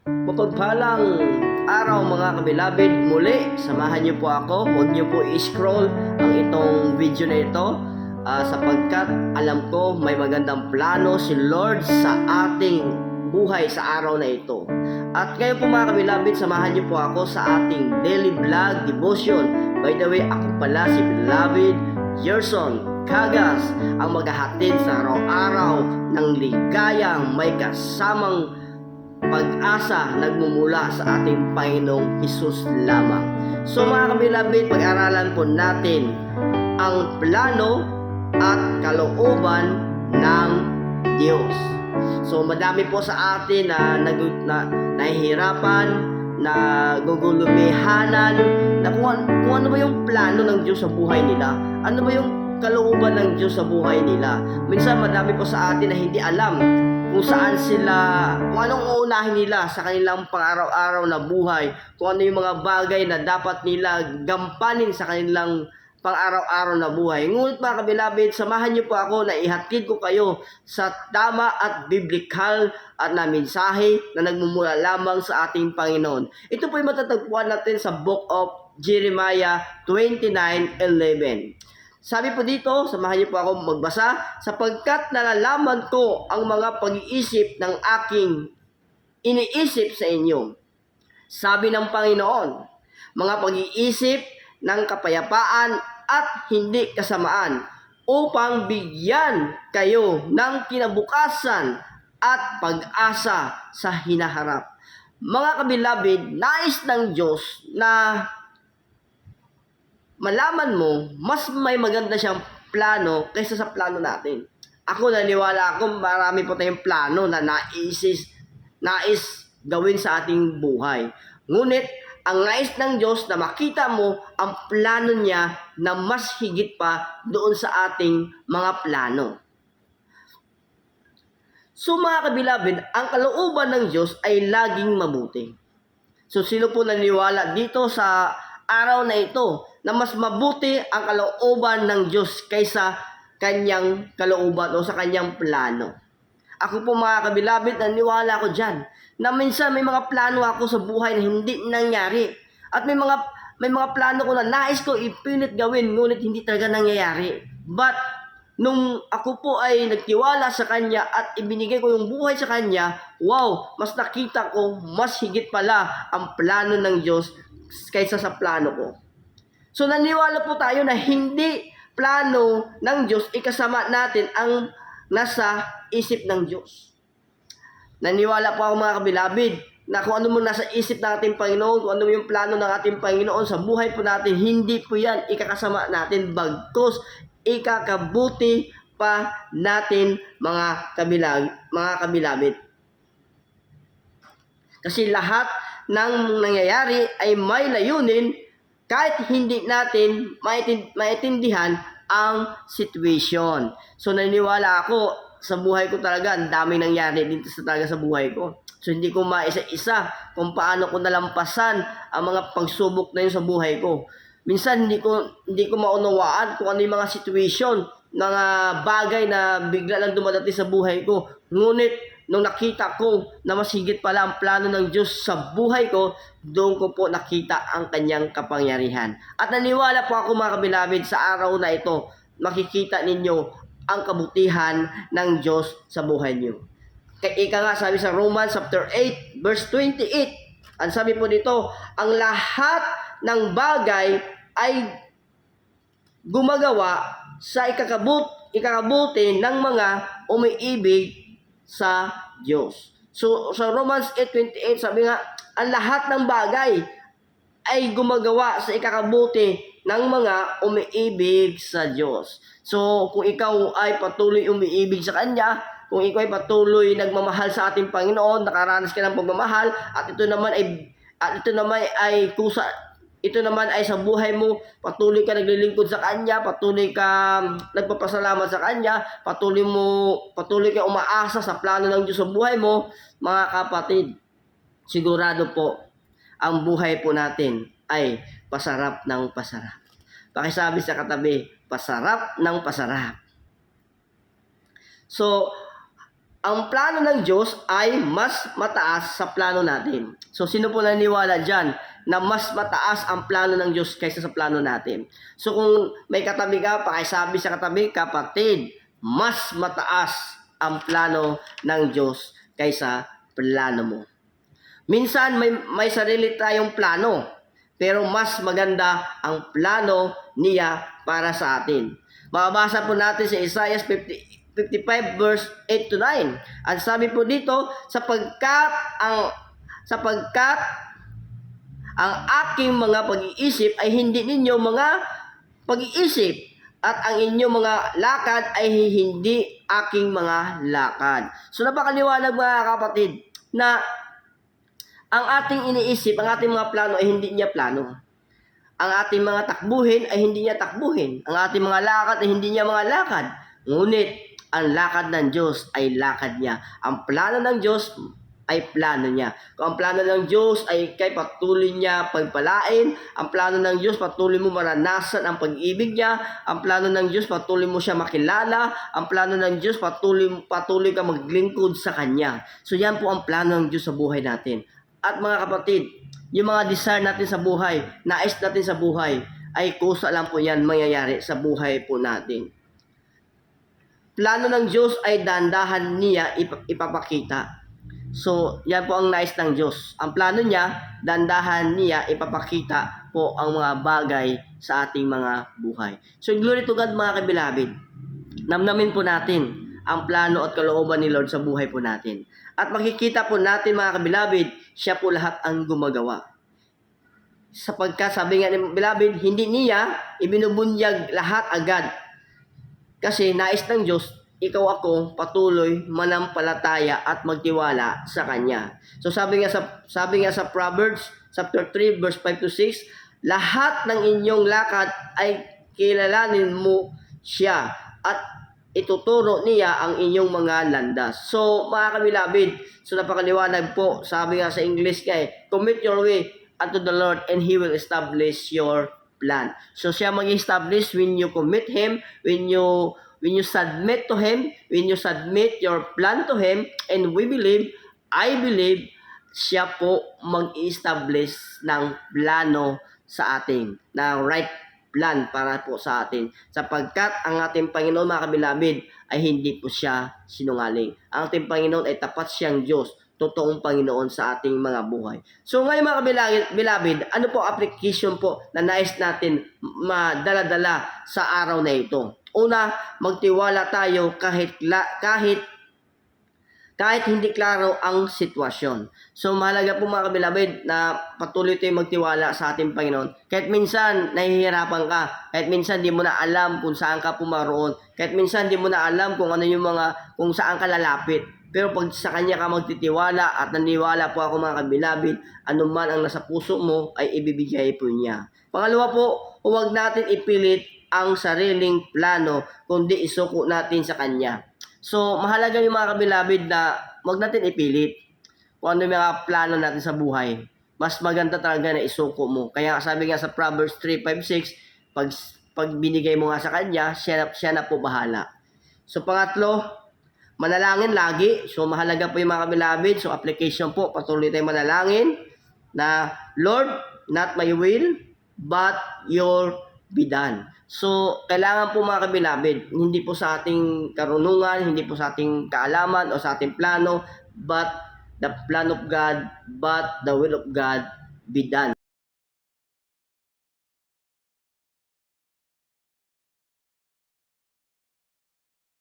Mapagpalang araw mga kabilabid, muli samahan niyo po ako. Huwag niyo po i-scroll ang itong video na ito sapagkat alam ko may magandang plano si Lord sa ating buhay sa araw na ito. At kayo po mga kabilabid, samahan niyo po ako sa ating daily vlog devotion. By the way, ako pala si Beloved Gerson Cagas, ang maghahatid sa araw-araw ng ligayang may kasamang pag-asa nagmumula sa ating Panginoong Hesus lamang. So mga kabilabid, pag-aralan po natin ang plano at kalooban ng Diyos. So madami po sa atin na nahihirapan, na gugulumihanan, na kung ano ba yung plano ng Diyos sa buhay nila, ano ba yung kalooban ng Diyos sa buhay nila. Minsan madami po sa atin na hindi alam kung saan sila, kung anong uunahin nila sa kanilang pang-araw-araw na buhay, kung ano yung mga bagay na dapat nila gampanin sa kanilang pang-araw-araw na buhay. Ngunit mga kabilabid, samahan niyo po ako na ihatid ko kayo sa tama at biblical at na mensahe na nagmumula lamang sa ating Panginoon. Ito po yung matatagpuan natin sa Book of Jeremiah 29:11. Sabi po dito, samahan niyo po ako magbasa, sapagkat nalalaman ko ang mga pag-iisip ng aking iniisip sa inyo. Sabi ng Panginoon, mga pag-iisip ng kapayapaan at hindi kasamaan, upang bigyan kayo ng kinabukasan at pag-asa sa hinaharap. Mga kabilabid, nais ng Diyos na malaman mo, mas may maganda siyang plano kaysa sa plano natin. Ako naniwala ako, marami po tayong plano na nais gawin sa ating buhay. Ngunit, ang nais ng Diyos na makita mo ang plano niya na mas higit pa doon sa ating mga plano. So mga kabilabid, ang kalooban ng Diyos ay laging mabuti. So sino po naniwala dito sa araw na ito na mas mabuti ang kalooban ng Diyos kaysa kanyang kalooban o sa kanyang plano? Ako po mga kabilabid, naniwala ko dyan na minsan may mga plano ako sa buhay na hindi nangyari. At may mga plano ko na nais ko ipilit gawin ngunit hindi talaga nangyayari. But nung ako po ay nagtiwala sa Kanya at ibinigay ko yung buhay sa Kanya, wow, mas nakita ko mas higit pala ang plano ng Diyos kaysa sa plano ko. So naniwala po tayo na hindi plano ng Diyos ikasama natin ang nasa isip ng Diyos. Naniwala po ako mga kabilabid na kung ano mo nasa isip ng ating Panginoon, kung ano yung plano ng ating Panginoon sa buhay po natin, hindi po yan ikakasama natin, bagkus ikakabuti pa natin mga kabilabid. Kasi lahat ng nangyayari ay may layunin kahit hindi natin maintindihan ang situation. So naniwala ako sa buhay ko talaga, ang daming nangyari dito talaga sa buhay ko. So hindi ko maisa-isa kung paano ko nalampasan ang mga pagsubok na yun sa buhay ko. Minsan hindi ko maunawaan kung ano yung mga situation, mga bagay na bigla lang dumadating sa buhay ko. Ngunit nung nakita ko na mas higit pala ang plano ng Diyos sa buhay ko, doon ko po nakita ang kanyang kapangyarihan. At naniwala po ako mga kabilabid, sa araw na ito, makikita ninyo ang kabutihan ng Diyos sa buhay niyo. Ika nga sabi sa Romans chapter 8 verse 28, ang sabi po dito, ang lahat ng bagay ay gumagawa sa ikakabuti ng mga umiibig sa Diyos. So sa Romans 8:28 sabi nga, ang lahat ng bagay ay gumagawa sa ikakabuti ng mga umiibig sa Diyos. So kung ikaw ay patuloy umiibig sa Kanya, kung ikaw ay patuloy nagmamahal sa ating Panginoon, nakaranas ka ng pagmamahal, at ito naman ay sa buhay mo, patuloy ka naglilingkod sa Kanya, patuloy ka nagpapasalamat sa Kanya, patuloy ka umaasa sa plano ng Diyos sa buhay mo, mga kapatid, sigurado po, ang buhay po natin ay pasarap ng pasarap. Pakisabi sa katabi, pasarap ng pasarap. So, ang plano ng Diyos ay mas mataas sa plano natin. So, sino po naniniwala dyan na mas mataas ang plano ng Diyos kaysa sa plano natin? So, kung may katabi ka, pakisabi sa katabi, kapatid, mas mataas ang plano ng Diyos kaysa plano mo. Minsan, may sarili tayong plano, pero mas maganda ang plano niya para sa atin. Mababasa po natin sa Isaiah 55 verse 8 to 9. Ang sabi po dito, sapagkat ang aking mga pag-iisip ay hindi ninyo mga pag-iisip, at ang inyong mga lakad ay hindi aking mga lakad. So napakaliwanag mga kapatid na ang ating iniisip, ang ating mga plano ay hindi niya plano. Ang ating mga takbuhin ay hindi niya takbuhin. Ang ating mga lakad ay hindi niya mga lakad. Ngunit ang lakad ng Diyos ay lakad niya. Ang plano ng Diyos ay plano niya. Kung ang plano ng Diyos ay kay patuloy niya pagpalain, ang plano ng Diyos patuloy mo maranasan ang pag-ibig niya, ang plano ng Diyos patuloy mo siya makilala, ang plano ng Diyos patuloy ka maglingkod sa Kanya. So yan po ang plano ng Diyos sa buhay natin. At mga kapatid, yung mga desire natin sa buhay, nais natin sa buhay, ay kusa lang po yan mangyayari sa buhay po natin. Plano ng Diyos ay dandahan niya ipapakita. So, yan po ang nais ng Diyos. Ang plano niya, dandahan niya ipapakita po ang mga bagay sa ating mga buhay. So, glory to God mga kabilabid. Namnamin po natin ang plano at kalooban ni Lord sa buhay po natin. At makikita po natin mga kabilabid, siya po lahat ang gumagawa. Sapagkat sabi nga ni Bilabid, hindi niya ibinubunyag lahat agad. Kasi nais ng Diyos, ikaw ako patuloy manampalataya at magtiwala sa Kanya. So sabi nga sa Proverbs chapter 3 verse 5 to 6, lahat ng inyong lakad ay kilalanin mo siya at ituturo niya ang inyong mga landas. So mga kabilabid, so napakaliwanag po. Sabi nga sa English commit your way unto the Lord and He will establish your plan. So siya mag-establish when you commit Him, when you submit to Him, when you submit your plan to Him, and I believe, siya po mag-establish ng plano sa atin, ng right plan para po sa atin. Sapagkat ang ating Panginoon mga kabilabid ay hindi po siya sinungaling. Ang ating Panginoon ay tapat siyang Diyos, totoong Panginoon sa ating mga buhay. So ngayon mga kabilabid, ano po application po na nais natin madala-dala sa araw na ito? Una, magtiwala tayo kahit hindi klaro ang sitwasyon. So mahalaga po mga kabilabid na patuloy tayong magtiwala sa ating Panginoon. Kahit minsan nahihirapan ka, kahit minsan di mo na alam kung saan ka pumaroon, kahit minsan di mo na alam kung kung saan ka lalapit. Pero pag sa Kanya ka magtitiwala at naniwala po ako mga kabilabid, anuman ang nasa puso mo ay ibibigay po niya. Pangalawa po, huwag natin ipilit ang sariling plano, kundi isuko natin sa Kanya. So, mahalaga yung mga kabilabid na huwag natin ipilit kung ano yung mga plano natin sa buhay. Mas maganda talaga na isuko mo. Kaya sabi nga sa Proverbs 3:5-6, pag binigay mo nga sa Kanya, siya na po bahala. So, pangatlo, manalangin lagi. So, mahalaga po yung mga kabilabid. So, application po, patuloy tayong manalangin na, Lord, not my will, but your be done. So, kailangan po mga kabilabid, hindi po sa ating karunungan, hindi po sa ating kaalaman o sa ating plano, but the plan of God, but the will of God be done.